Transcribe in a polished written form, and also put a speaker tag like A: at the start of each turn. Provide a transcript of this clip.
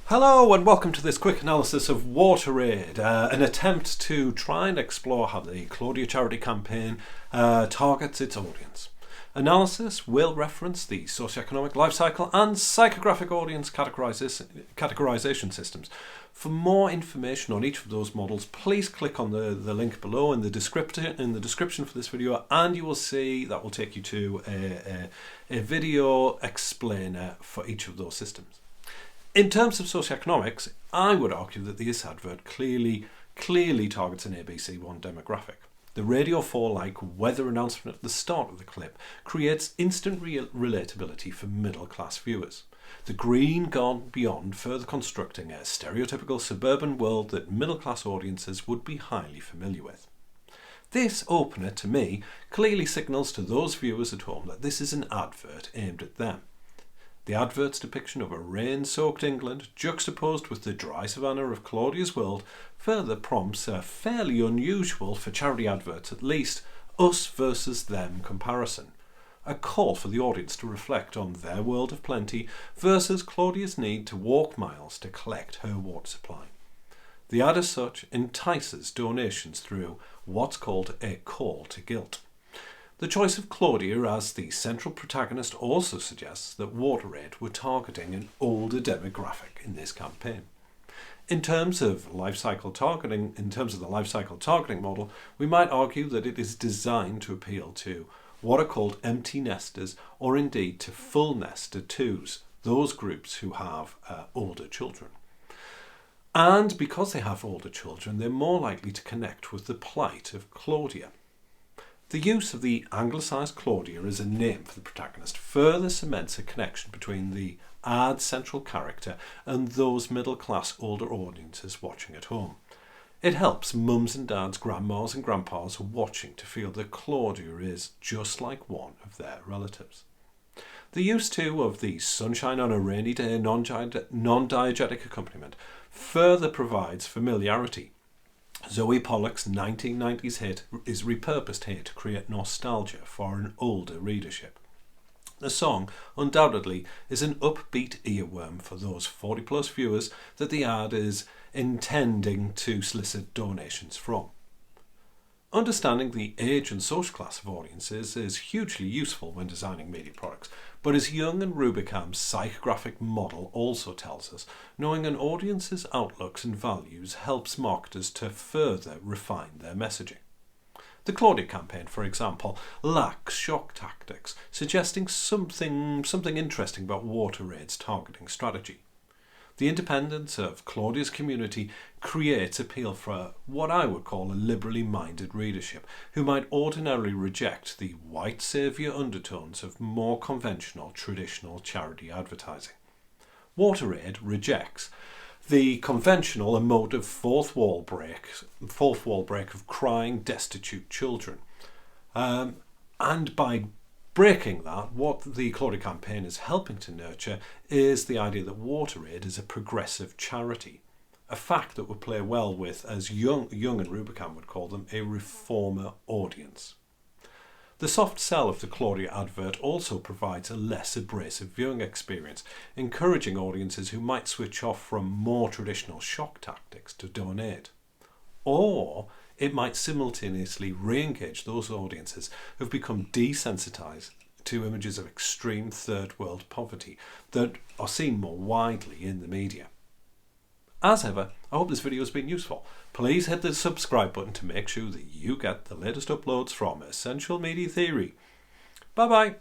A: Hello and welcome to this quick analysis of WaterAid, an attempt to try and explore how the Claudia charity campaign targets its audience. Analysis will reference the socioeconomic, life cycle and psychographic audience categorization systems. For more information on each of those models, please click on the link below in the description for this video, and you will see that will take you to a video explainer for each of those systems. In terms of socioeconomics, I would argue that this advert clearly targets an ABC1 demographic. The Radio 4-like weather announcement at the start of the clip creates instant relatability for middle-class viewers. The green gone beyond further constructing a stereotypical suburban world that middle-class audiences would be highly familiar with. This opener, to me, clearly signals to those viewers at home that this is an advert aimed at them. The advert's depiction of a rain-soaked England, juxtaposed with the dry savannah of Claudia's world, further prompts a fairly unusual, for charity adverts at least, us versus them comparison. A call for the audience to reflect on their world of plenty versus Claudia's need to walk miles to collect her water supply. The ad as such entices donations through what's called a call to guilt. The choice of Claudia as the central protagonist also suggests that WaterAid were targeting an older demographic in this campaign. In terms of the life cycle targeting model, we might argue that it is designed to appeal to what are called empty nesters, or indeed to full nester twos, those groups who have older children. And because they have older children, they're more likely to connect with the plight of Claudia. The use of the anglicised Claudia as a name for the protagonist further cements a connection between the ad's central character and those middle-class older audiences watching at home. It helps mums and dads, grandmas and grandpas watching to feel that Claudia is just like one of their relatives. The use too of the sunshine on a rainy day non-diegetic accompaniment further provides familiarity. Zoe Pollock's 1990s hit is repurposed here to create nostalgia for an older readership. The song undoubtedly is an upbeat earworm for those 40-plus viewers that the ad is intending to solicit donations from. Understanding the age and social class of audiences is hugely useful when designing media products, but as Young and Rubicam's psychographic model also tells us, knowing an audience's outlooks and values helps marketers to further refine their messaging. The Claudia campaign, for example, lacks shock tactics, suggesting something interesting about WaterAid's targeting strategy. The independence of Claudia's community creates appeal for what I would call a liberally minded readership, who might ordinarily reject the white saviour undertones of more conventional, traditional charity advertising. WaterAid rejects the conventional emotive fourth wall break of crying, destitute children. And by breaking that, what the Claudia campaign is helping to nurture is the idea that WaterAid is a progressive charity, a fact that would play well with, as Young and Rubicam would call them, a reformer audience. The soft sell of the Claudia advert also provides a less abrasive viewing experience, encouraging audiences who might switch off from more traditional shock tactics to donate. Or it might simultaneously re-engage those audiences who've become desensitised to images of extreme third world poverty that are seen more widely in the media. As ever, I hope this video has been useful. Please hit the subscribe button to make sure that you get the latest uploads from Essential Media Theory. Bye bye!